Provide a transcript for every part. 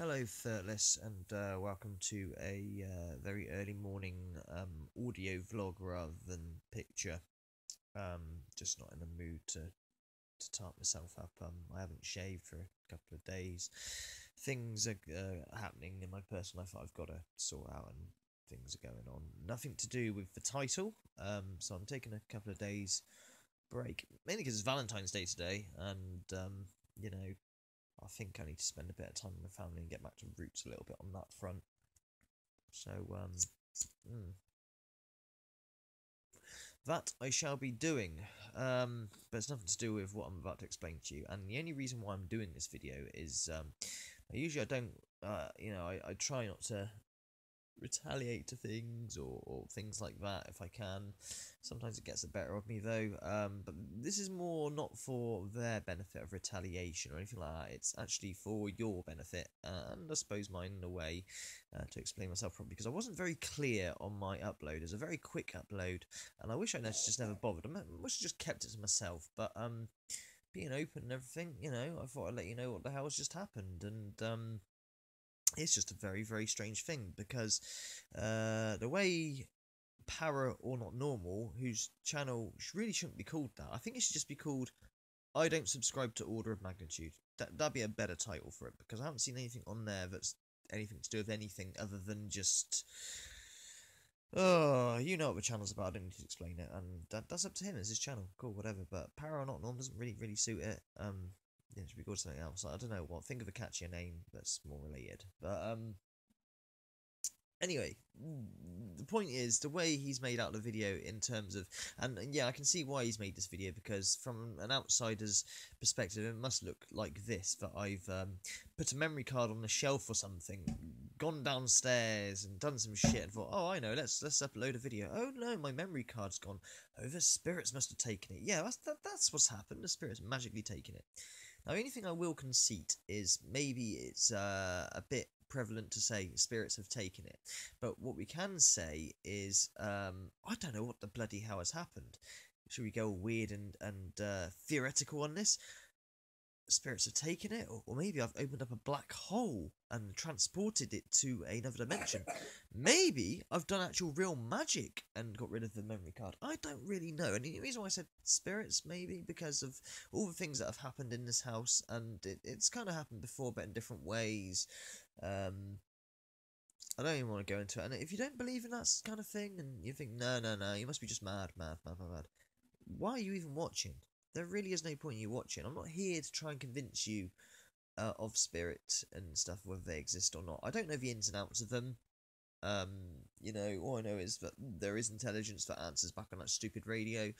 Hello, Thirtless, and welcome to a very early morning audio vlog rather than picture. Just not in the mood to tart myself up. I haven't shaved for a couple of days. Things are happening in my personal life that I've got to sort out, and things are going on. Nothing to do with the title. So I'm taking a couple of days break, mainly because it's Valentine's Day today, and you know, I think I need to spend a bit of time with my family and get back to roots a little bit on that front. So, mm, that I shall be doing. But it's nothing to do with what I'm about to explain to you. And the only reason why I'm doing this video is, I don't, I try not to retaliate to things or things like that if I can. Sometimes it gets the better of me though. But this is more not for their benefit of retaliation or anything like that. It's actually for your benefit and I suppose mine in a way, to explain myself properly, because I wasn't very clear on my upload. It was a very quick upload and I wish I'd just never bothered. I wish I just kept it to myself, but being open and everything, I thought I'd let you know what the hell has just happened. And it's just a very, very strange thing because the way Para or Not Normal, whose channel really shouldn't be called that. I think it should just be called I Don't Subscribe to Order of Magnitude. That'd be a better title for it, because I haven't seen anything on there that's anything to do with anything other than just. Oh, you know what the channel's about. I don't need to explain it, and that's up to him. It's his channel. Cool, whatever. But Para or Not Normal doesn't really suit it. Yeah, it should be called something else. I don't know what. Think of a catchier name that's more related. But anyway, the point is the way he's made out the video in terms of, and yeah, I can see why he's made this video, because from an outsider's perspective, it must look like this: that I've put a memory card on the shelf or something, gone downstairs and done some shit, and thought, oh, I know, let's upload a video. Oh no, my memory card's gone. Oh, the spirits must have taken it. Yeah, that's what's happened. The spirits magically taken it. Now, the only thing I will concede is maybe it's a bit prevalent to say spirits have taken it, but what we can say is I don't know what the bloody hell has happened. Should we go weird and theoretical on this? Spirits have taken it, or maybe I've opened up a black hole and transported it to another dimension. Maybe I've done actual real magic and got rid of the memory card. I don't really know. And the reason why I said spirits, maybe because of all the things that have happened in this house, and it's kind of happened before, but in different ways. I don't even want to go into it. And if you don't believe in that kind of thing, and you think, no, you must be just mad, why are you even watching? There really is no point in you watching. I'm not here to try and convince you of spirit and stuff, whether they exist or not. I don't know the ins and outs of them. All I know is that there is intelligence that answers back on that stupid radio.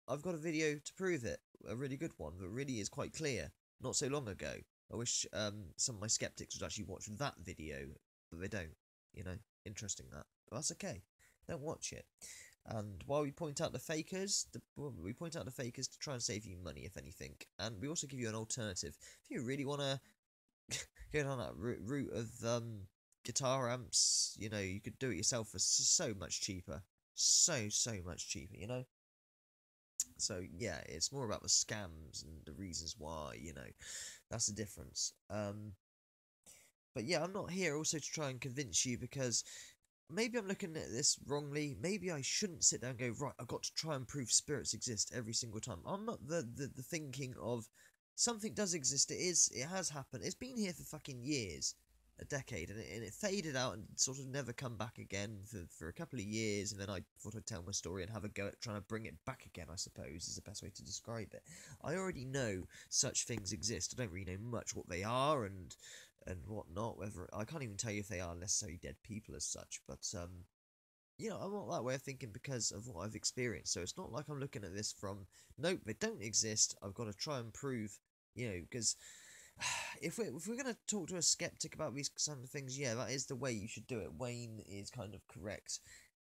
I've got a video to prove it, a really good one that really is quite clear, not so long ago. I wish some of my skeptics would actually watch that video, but they don't. Interesting that. But that's okay. Don't watch it. And while we point out the fakers, we point out the fakers to try and save you money, if anything. And we also give you an alternative. If you really want to go down that route of guitar amps, you could do it yourself for so much cheaper. So much cheaper. So yeah, it's more about the scams and the reasons why, that's the difference. But yeah, I'm not here also to try and convince you, because maybe I'm looking at this wrongly. Maybe I shouldn't sit down and go, right, I've got to try and prove spirits exist every single time. I'm not the thinking of something does exist. It has happened. It's been here for fucking years, a decade, and it faded out and sort of never come back again for a couple of years, and then I thought I'd tell my story and have a go at trying to bring it back again, I suppose, is the best way to describe it. I already know such things exist. I don't really know much what they are and whatnot. Whether I can't even tell you if they are necessarily dead people as such, but I'm not that way of thinking because of what I've experienced. So it's not like I'm looking at this from, nope, they don't exist. I've got to try and prove, because if we're gonna talk to a skeptic about these kind of things, yeah, that is the way you should do it. Wayne is kind of correct,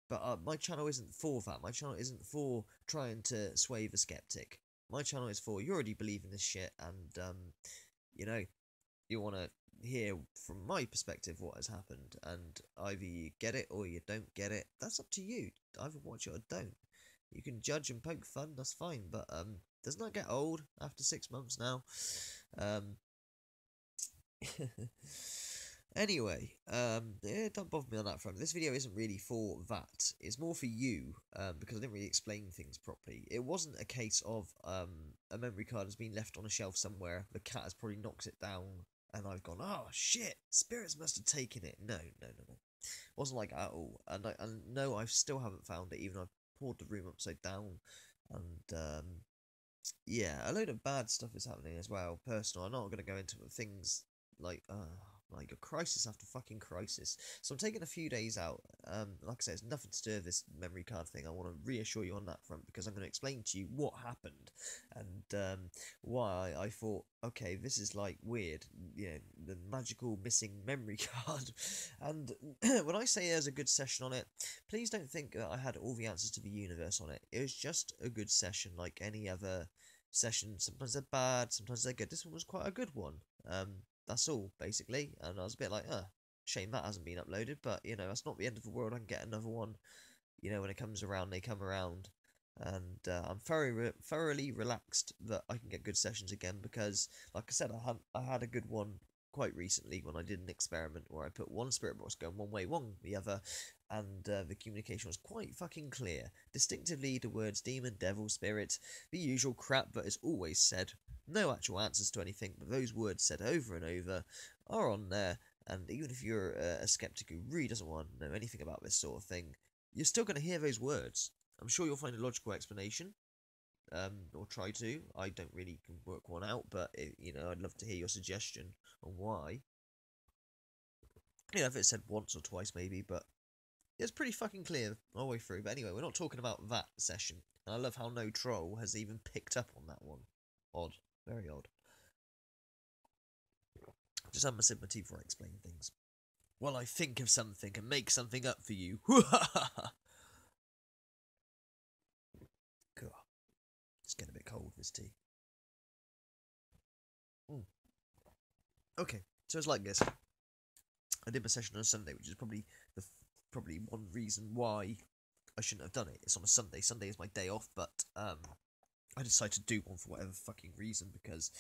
but my channel isn't for that. My channel isn't for trying to sway the skeptic. My channel is for, you already believe in this shit, and you want to hear from my perspective what has happened, and either you get it or you don't get it. That's up to you. Either watch it or don't. You can judge and poke fun, that's fine, but doesn't that get old after 6 months now? Anyway, don't bother me on that front. This video isn't really for that. It's more for you, because I didn't really explain things properly. It wasn't a case of a memory card has been left on a shelf somewhere. The cat has probably knocked it down, and I've gone, oh shit, spirits must have taken it. No, no, no, no. It wasn't like that at all. And no, I still haven't found it. Even though I've poured the room upside down, and yeah, a load of bad stuff is happening as well. Personal. I'm not going to go into things like a crisis after fucking crisis. So I'm taking a few days out. Like I said, it's nothing to do with this memory card thing. I want to reassure you on that front because I'm going to explain to you what happened and why I thought, okay, this is like weird. You know, the magical missing memory card. And when I say there's a good session on it, please don't think that I had all the answers to the universe on it. It was just a good session, like any other session. Sometimes they're bad, sometimes they're good. This one was quite a good one. That's all, basically. And I was a bit like, shame that hasn't been uploaded, but, you know, that's not the end of the world. I can get another one. You know, when it comes around, they come around. And I'm thoroughly relaxed that I can get good sessions again because, like I said, I had a good one quite recently when I did an experiment where I put one spirit box going one way, one the other, and the communication was quite fucking clear. Distinctively, the words demon, devil, spirit, the usual crap that is always said. No actual answers to anything, but those words said over and over are on there. And even if you're a skeptic who really doesn't want to know anything about this sort of thing, you're still going to hear those words. I'm sure you'll find a logical explanation, or try to. I don't really work one out, but you know, I'd love to hear your suggestion on why. You know, if it's said once or twice, maybe, but it's pretty fucking clear all the way through. But anyway, we're not talking about that session. And I love how no troll has even picked up on that one. Odd, very odd. Just have my sympathy before I explain things. While I think of something and make something up for you. God, it's getting a bit cold, this tea. Okay, so it's like this. I did my session on a Sunday, which is probably probably one reason why I shouldn't have done it. It's on a Sunday. Sunday is my day off, but I decided to do one for whatever fucking reason because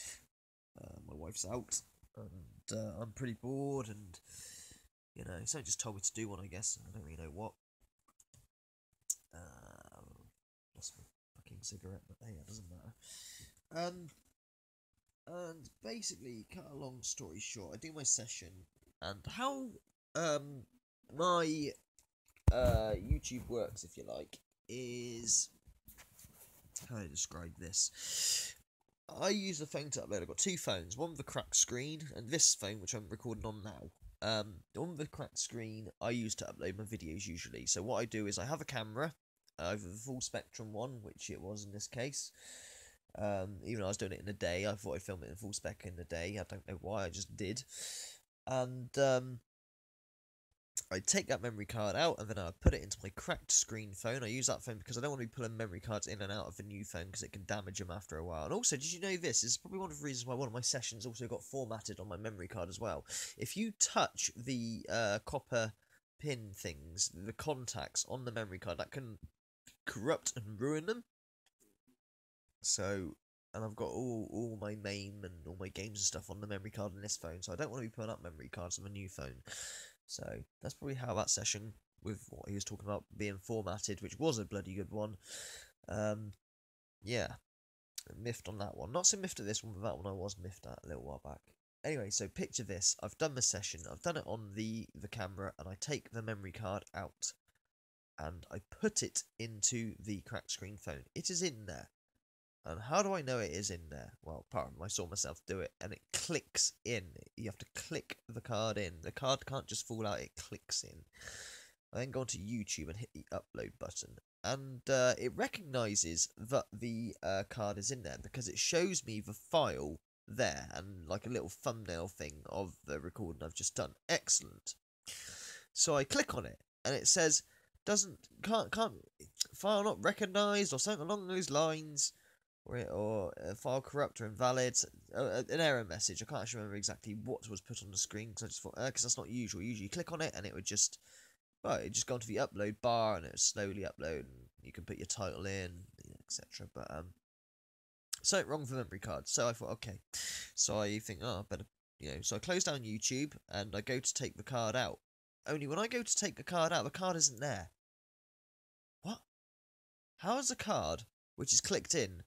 my wife's out and I'm pretty bored and you know, someone just told me to do one. I guess I don't really know what. Lost my fucking cigarette, but hey, that doesn't matter. And basically, cut a long story short, I do my session, and how my YouTube works, if you like, is how do I describe this? I use the phone to upload. I've got two phones, one with a cracked screen, and this phone, which I'm recording on now. The one with the cracked screen I use to upload my videos usually. So what I do is I have a camera, over the full spectrum one, which it was in this case. Even though I was doing it in a day, I thought I'd film it in full spec in a day. I don't know why, I just did. And I take that memory card out and then I put it into my cracked screen phone. I use that phone because I don't want to be pulling memory cards in and out of the new phone because it can damage them after a while. And also, did you know this? This is probably one of the reasons why one of my sessions also got formatted on my memory card as well. If you touch the copper pin things, the contacts on the memory card, that can corrupt and ruin them. So, and I've got all my MAME and all my games and stuff on the memory card on this phone, so I don't want to be putting up memory cards on a new phone. So, that's probably how that session, with what he was talking about being formatted, which was a bloody good one, yeah, miffed on that one. Not so miffed at this one, but that one I was miffed at a little while back. Anyway, so picture this. I've done the session, I've done it on the camera, and I take the memory card out, and I put it into the cracked screen phone. It is in there. And how do I know it is in there? Well, apart from I saw myself do it, and it clicks in. You have to click the card in. The card can't just fall out, it clicks in. I then go onto YouTube and hit the upload button. And it recognises that the card is in there because it shows me the file there and like a little thumbnail thing of the recording I've just done. Excellent. So I click on it, and it says, can't, file not recognised, or something along those lines. Or file corrupt or invalid, an error message. I can't actually remember exactly what was put on the screen because I just thought, because that's not usual. Usually you click on it and it would just, it'd just go into the upload bar and it would slowly upload and you can put your title in, etc. But something wrong with the memory card. So I thought, okay. So I think, I better So I close down YouTube and I go to take the card out. Only when I go to take the card out, the card isn't there. What? How has a card, which is clicked in,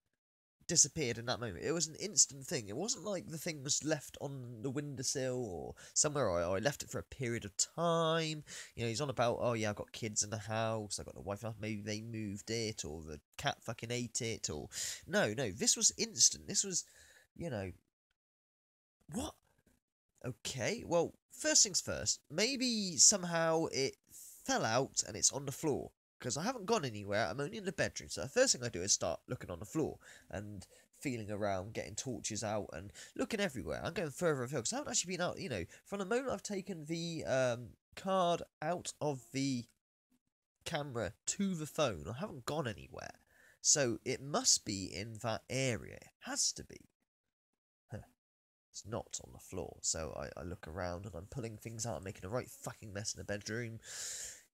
disappeared in that moment? It was an instant thing. It wasn't like the thing was left on the windowsill or somewhere, or I left it for a period of time. He's on about, oh yeah, I've got kids in the house, I've got a wife, maybe they moved it, or the cat fucking ate it, or... No, this was instant. This was, what? Okay, well, first things first, maybe somehow it fell out and it's on the floor. Because I haven't gone anywhere, I'm only in the bedroom. So the first thing I do is start looking on the floor and feeling around, getting torches out and looking everywhere. I'm going further afield because I haven't actually been out, from the moment I've taken the card out of the camera to the phone, I haven't gone anywhere. So it must be in that area. It has to be. It's not on the floor. So I look around and I'm pulling things out and making a right fucking mess in the bedroom.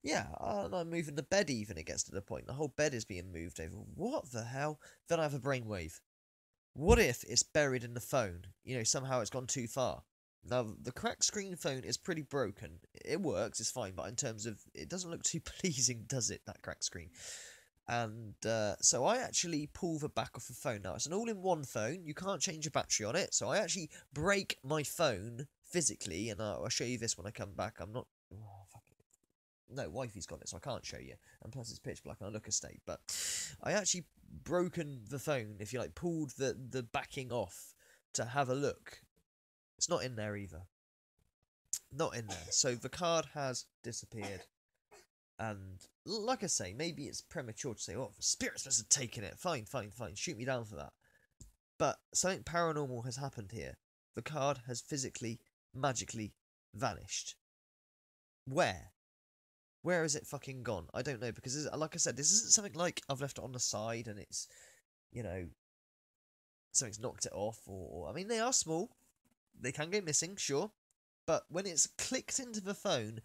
Yeah, and I'm moving the bed even. It gets to the point. The whole bed is being moved over. What the hell? Then I have a brainwave. What if it's buried in the phone? Somehow it's gone too far. Now, the cracked screen phone is pretty broken. It works, it's fine, but in terms of... It doesn't look too pleasing, does it, that cracked screen? And so I actually pull the back off the phone. Now, it's an all-in-one phone. You can't change the battery on it. So I actually break my phone physically, and I'll show you this when I come back. I'm not... Oh, fuck it. No, wifey's got it, so I can't show you. And plus it's pitch black and I look a state. But I actually broken the phone, if you like, pulled the backing off to have a look. It's not in there either. Not in there. So the card has disappeared. And like I say, maybe it's premature to say, oh, the spirits must have taken it. Fine. Shoot me down for that. But something paranormal has happened here. The card has physically, magically vanished. Where? Where has it fucking gone? I don't know, because like I said, this isn't something like I've left it on the side and it's, something's knocked it off, or I mean, they are small. They can go missing, sure. But when it's clicked into the phone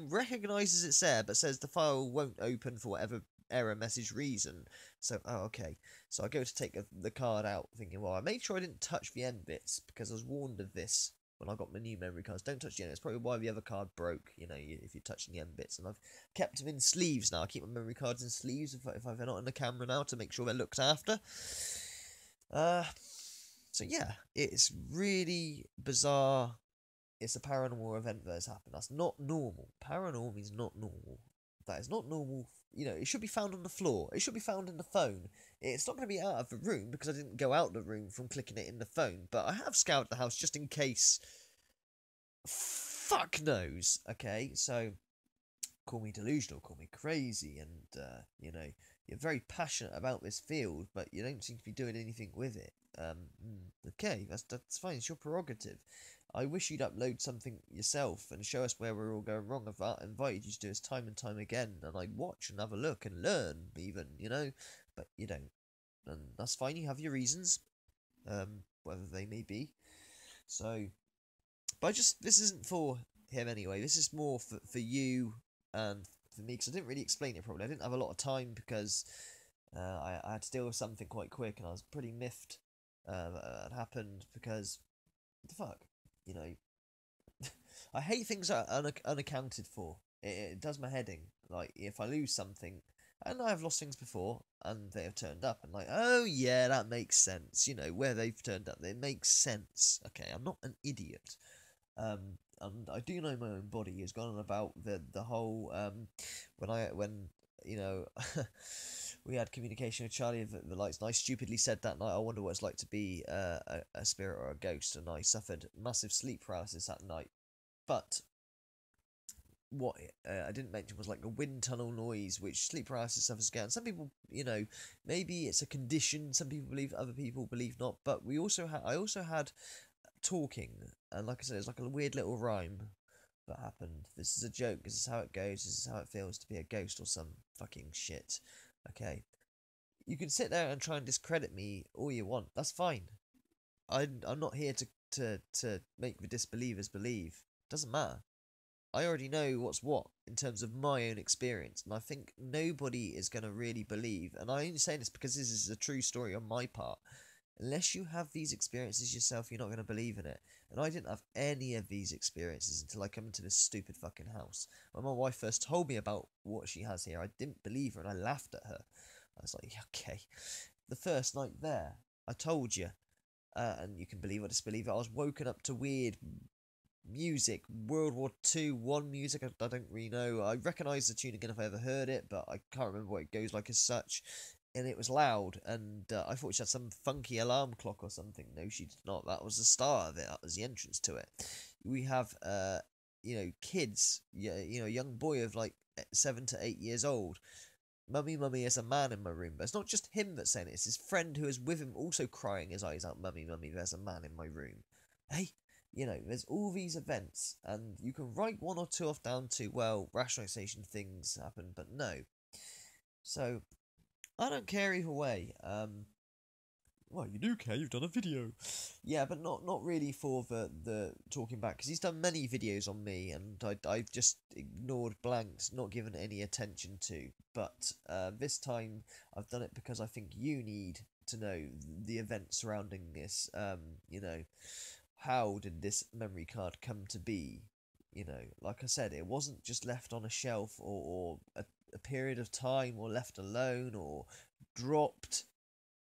recognises it's there, but says the file won't open for whatever error message reason. So, oh, okay. So I go to take the card out, thinking, well, I made sure I didn't touch the end bits, because I was warned of this when I got my new memory cards. Don't touch the end. It's probably why the other card broke, if you're touching the end bits. And I've kept them in sleeves now. I keep my memory cards in sleeves if they're not in the camera now, to make sure they're looked after. So yeah, it's really bizarre. It's a paranormal event that has happened. That's not normal. Paranormal means not normal. That is not normal. It should be found on the floor. It should be found in the phone. It's not going to be out of the room because I didn't go out the room from clicking it in the phone. But I have scoured the house just in case. Fuck knows. Okay, so call me delusional, call me crazy, and you're very passionate about this field, but you don't seem to be doing anything with it. Okay, that's fine. It's your prerogative. I wish you'd upload something yourself and show us where we're all going wrong. I've invited you to do this time and time again, and I'd watch and have a look and learn, even, but you don't. And that's fine, you have your reasons, whether they may be. So, but this isn't for him anyway, this is more for you and for me, because I didn't really explain it properly. I didn't have a lot of time because I had to deal with something quite quick, and I was pretty miffed that it happened, because, what the fuck? I hate things that are unaccounted for. It does my head in. Like, if I lose something, and I have lost things before, and they have turned up, and like, oh yeah, that makes sense. Where they've turned up, it makes sense. Okay, I'm not an idiot. And I do know my own body has gone on about the whole when we had communication with Charlie of the lights, and I stupidly said that night, I wonder what it's like to be a spirit or a ghost, and I suffered massive sleep paralysis that night. But what I didn't mention was like a wind tunnel noise, which sleep paralysis suffers again. Some people, maybe it's a condition. Some people believe, other people believe not. But I also had talking, and like I said, it's like a weird little rhyme that happened. This is a joke. This is how it goes. This is how it feels to be a ghost or some fucking shit. Okay, you can sit there and try and discredit me all you want. That's fine. I'm not here to make the disbelievers believe. Doesn't matter. I already know what's what in terms of my own experience, and I think nobody is going to really believe, and I'm only saying this because this is a true story on my part, Unless you have these experiences yourself, you're not going to believe in it. And I didn't have any of these experiences until I come into this stupid fucking house. When my wife first told me about what she has here, I didn't believe her and I laughed at her. I was like, okay. The first night there, I told you, and you can believe or disbelieve it, I was woken up to weird music, World War Two, music. I don't really know. I recognise the tune again if I ever heard it, but I can't remember what it goes like as such. And it was loud, and I thought she had some funky alarm clock or something. No, she did not. That was the start of it. That was the entrance to it. We have, kids. Yeah, a young boy of like 7 to 8 years old. Mummy, mummy, there's a man in my room. But it's not just him that's saying it. It's his friend who is with him also crying his eyes out. Mummy, mummy, there's a man in my room. Hey, there's all these events, and you can write one or two off down to, well, rationalization things happen, but no. So, I don't care either way. Well, you do care, you've done a video. Yeah, but not really for the talking back, because he's done many videos on me, and I've just ignored, blanked, not given any attention to. But this time, I've done it because I think you need to know the events surrounding this. How did this memory card come to be? Like I said, it wasn't just left on a shelf or a period of time or left alone or dropped.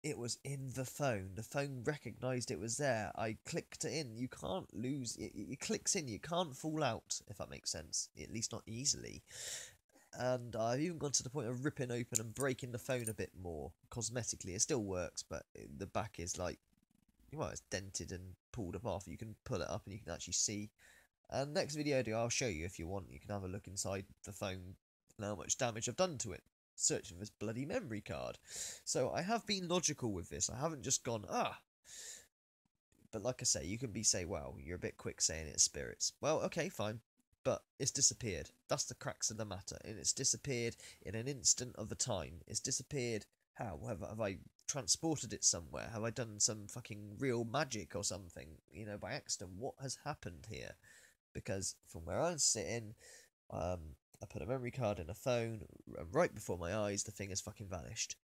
It was in the phone. The phone recognized it was there. I clicked it in. You can't lose it. It clicks in. You can't fall out, if that makes sense. At least not easily. And I've even gone to the point of ripping open and breaking the phone a bit more. Cosmetically, it still works, but the back is like, well, it's dented and pulled apart. You can pull it up and you can actually see. And next video I do, I'll show you if you want. You can have a look inside the phone and how much damage I've done to it. Searching for this bloody memory card. So I have been logical with this. I haven't just gone, But like I say, you can say, well, you're a bit quick saying it's spirits. Well, okay, fine. But it's disappeared. That's the crux of the matter. And it's disappeared in an instant of the time. It's disappeared. How? Have I transported it somewhere? Have I done some fucking real magic or something? By accident? What has happened here? Because from where I'm sitting, I put a memory card in a phone, and right before my eyes, the thing has fucking vanished.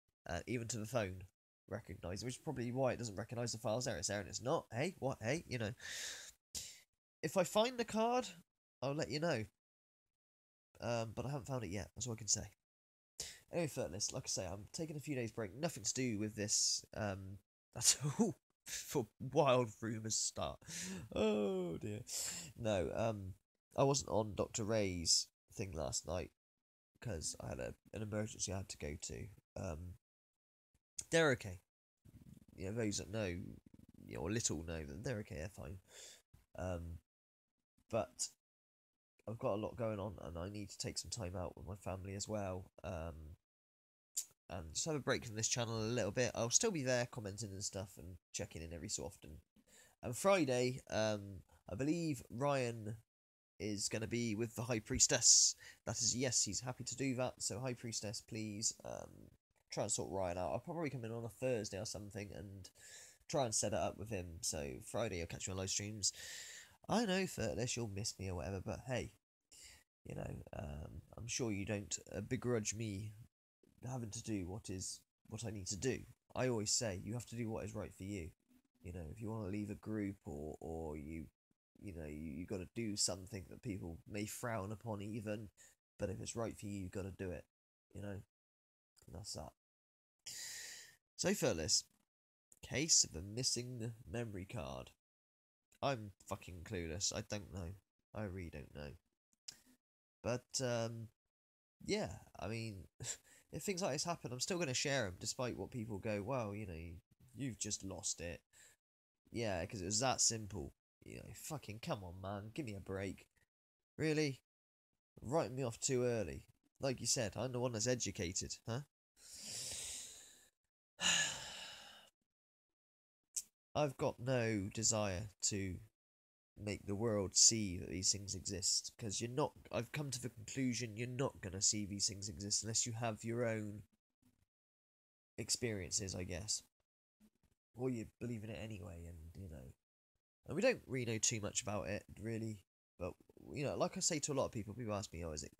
Even to the phone, recognised, which is probably why it doesn't recognise the files there. It's there and it's not. Hey, what? Hey, If I find the card, I'll let you know. But I haven't found it yet. That's all I can say. Anyway, Furtless, like I say, I'm taking a few days break. Nothing to do with this at all. For wild rumours start. Oh dear. No, I wasn't on Dr. Ray's thing last night because I had an emergency I had to go to. They're okay. Those that know, or little know that they're okay, they're fine. But I've got a lot going on and I need to take some time out with my family as well. And just have a break from this channel a little bit. I'll still be there commenting and stuff and checking in every so often. And Friday, I believe Ryan is going to be with the High Priestess. That is, yes, he's happy to do that. So High Priestess, please try and sort Ryan out. I'll probably come in on a Thursday or something and try and set it up with him. So Friday I'll catch you on live streams. I know, Furtless, you'll miss me or whatever, but hey, I'm sure you don't begrudge me having to do what I need to do. I always say you have to do what is right for you. If you want to leave a group or you got to do something that people may frown upon even, but if it's right for you, you got to do it. And that's that. So, Furtless, case of a missing memory card. I'm fucking clueless. I don't know. I really don't know. But yeah, I mean, if things like this happen, I'm still going to share them, despite what people go, well, you've just lost it. Yeah, because it was that simple. Fucking come on, man, give me a break. Really? Writing me off too early. Like you said, I'm the one that's educated, huh? I've got no desire to make the world see that these things exist, because I've come to the conclusion you're not going to see these things exist unless you have your own experiences, I guess, or you believe in it anyway. And we don't really know too much about it, really, but like I say to a lot of people ask me, oh, is it,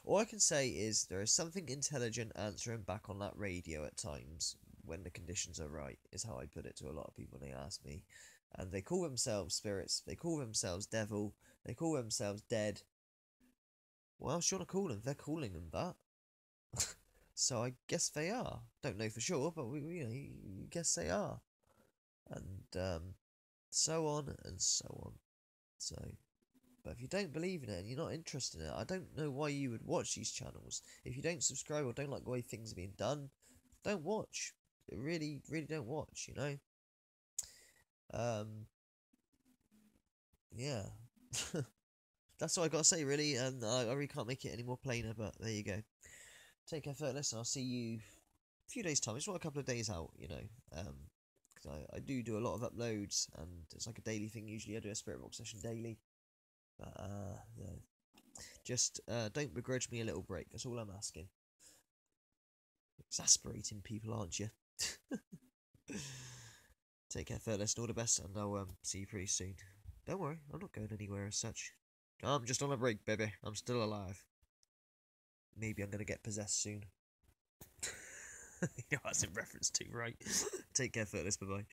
all I can say is there is something intelligent answering back on that radio at times. when the conditions are right, is how I put it to a lot of people when they ask me. And they call themselves spirits, they call themselves devil, they call themselves dead. What else do you want to call them? They're calling them that. So I guess they are. Don't know for sure, but we guess they are. And so on and so on. So, but if you don't believe in it and you're not interested in it, I don't know why you would watch these channels. If you don't subscribe or don't like the way things are being done, don't watch. Really, really don't watch. Yeah. That's all I gotta say, really, and I really can't make it any more plainer. But there you go. Take care, fellas, and I'll see you a few days' time. It's not a couple of days out, because I do a lot of uploads, and it's like a daily thing. Usually, I do a Spirit Box session daily. But yeah. Just don't begrudge me a little break. That's all I'm asking. Exasperating people, aren't you? Take care, fellas, and all the best, and I'll see you pretty soon. Don't worry, I'm not going anywhere as such. I'm just on a break, baby. I'm still alive. Maybe I'm gonna get possessed soon. You know what that's in reference to, right? Take care, fellas. Bye bye.